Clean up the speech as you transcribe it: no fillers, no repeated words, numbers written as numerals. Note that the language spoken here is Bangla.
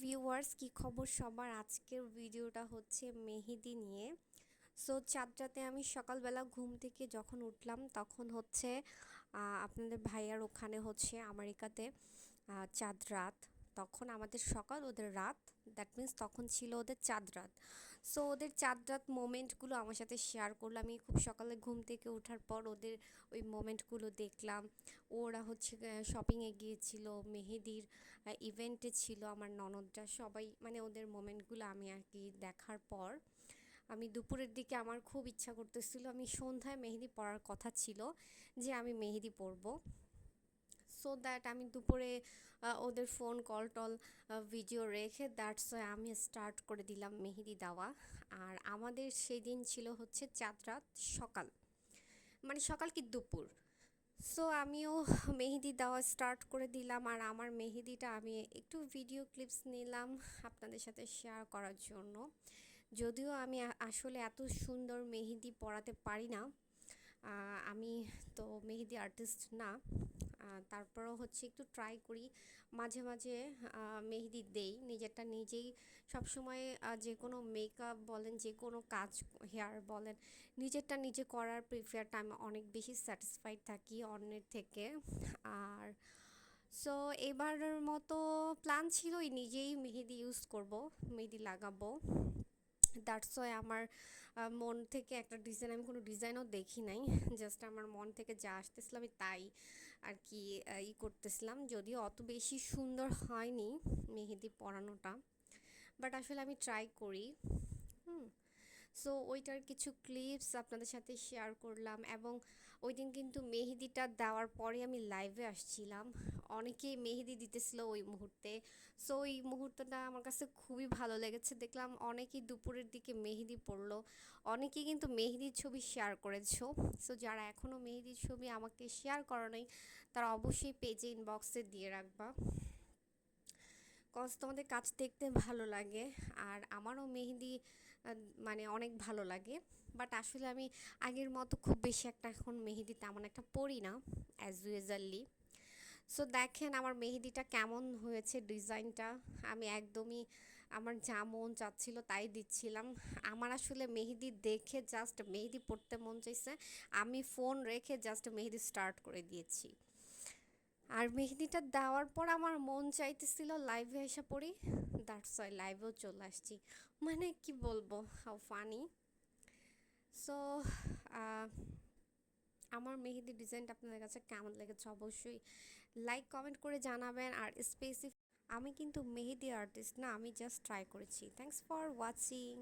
ভিউয়ার্স, কি খবর সবার? আজকের ভিডিওটা হচ্ছে মেহেদি নিয়ে। সো চাঁদ রাতে আমি সকালবেলা ঘুম থেকে যখন উঠলাম তখন হচ্ছে আপনাদের ভাইয়ার ওখানে হচ্ছে আমেরিকাতে চাঁদ রাত। তখন আমাদের সকাল, ওদের রাত। দ্যাট মিন্স তখন ছিল ওদের চাঁদ রাত। সো ওদের চাঁদ রাত মোমেন্টগুলো আমার সাথে শেয়ার করলাম। আমি খুব সকালে ঘুম থেকে ওঠার পর ওদের ওই মোমেন্টগুলো দেখলাম। ওরা হচ্ছে শপিংয়ে গিয়েছিল, মেহেদির ইভেন্টে ছিল, আমার ননদরা সবাই, মানে ওদের মোমেন্টগুলো আমি আর কি দেখার পর আমি দুপুরের দিকে আমার খুব ইচ্ছা করতেছিল, আমি সন্ধ্যায় মেহেদি পরার কথা ছিল যে আমি মেহেদি পরবো। সো দ্যাট আমি দুপুরে ওদের ফোন কল টল ভিডিও রেখে দ্যাটস আমি স্টার্ট করে দিলাম মেহেদি দেওয়া। আর আমাদের সেদিন ছিল হচ্ছে চাঁদ রাত সকাল, মানে সকাল কি দুপুর। সো আমিও মেহেদি দেওয়া স্টার্ট করে দিলাম, আর আমার মেহেদিটা আমি একটু ভিডিও ক্লিপস নিলাম আপনাদের সাথে শেয়ার করার জন্য। যদিও আমি আসলে এত সুন্দর মেহেদি পরাতে পারি না, আমি তো মেহেদি আর্টিস্ট না। তারপরও হচ্ছে একটু ট্রাই করি, মাঝে মাঝে মেহেদি দেই নিজেরটা নিজেই। সবসময় যে কোনো মেকআপ বলেন, যে কোনো কাজ, হেয়ার বলেন, নিজেরটা নিজে করার প্রিফারটা আমি অনেক বেশি স্যাটিসফাইড থাকি অন্যের থেকে। আর সো এবারের মতো প্ল্যান ছিল এই নিজেই মেহেদি ইউজ করব, মেহেদি লাগাবো। দ্যাটস ওয়াই আমার মন থেকে একটা ডিজাইন, আমি কোনো ডিজাইনও দেখি নাই, জাস্ট আমার মন থেকে যা আসতেছিল আমি তাই আর কি করতেছিলাম। যদিও অত বেশি সুন্দর হয়নি মেহেদি পরানোটা, বাট আসলে আমি ট্রাই করি। হুম। সো ওইটার কিছু ক্লিপস আপনাদের সাথে শেয়ার করলাম। এবং ওই দিন কিন্তু মেহেদিটা দেওয়ার পরে আমি লাইভে আসছিলাম, অনেকেই মেহেদি দিতেছিল ওই মুহূর্তে। সো ওই মুহূর্তটা আমার কাছে খুবই ভালো লেগেছে, দেখলাম অনেকেই দুপুরের দিকে মেহেদি পড়লো, অনেকেই কিন্তু মেহেদির ছবি শেয়ার করেছো। সো যারা এখনও মেহেদির ছবি আমাকে শেয়ার করো নাই, তারা অবশ্যই পেজে ইনবক্সে দিয়ে রাখবা, কজ তোমাদের কাজ দেখতে ভালো লাগে। আর আমারও মেহেদি আহ, মানে অনেক ভালো লাগে। বাট আসলে আমি আগের মতো খুব বেশি একটা এখন মেহেদি তেমন একটা পরি না, অ্যাজ ইউজুয়ালি। সো দেখেন আমার মেহেদিটা কেমন হয়েছে, ডিজাইনটা আমি একদমই আমার যা মন চাচ্ছিল তাই দিচ্ছিলাম। আমার আসলে মেহেদি দেখে জাস্ট মেহেদি পড়তে মন চাইছে, আমি ফোন রেখে জাস্ট মেহেদি স্টার্ট করে দিয়েছি। আর মেহেদিটা দেওয়ার পর আমার মন চাইতেছিল লাইভে এসে পড়ি, দ্যাটস ওয়াই লাইভেও চলে আসছি। মানে কি বলবো, হাউ ফানি। সো আমার মেহেদি ডিজাইনটা আপনাদের কাছে কেমন লেগেছে অবশ্যই লাইক কমেন্ট করে জানাবেন। আর স্পেসিফিক আমি কিন্তু মেহেদি আর্টিস্ট না, আমি জাস্ট ট্রাই করেছি। Thanks for watching.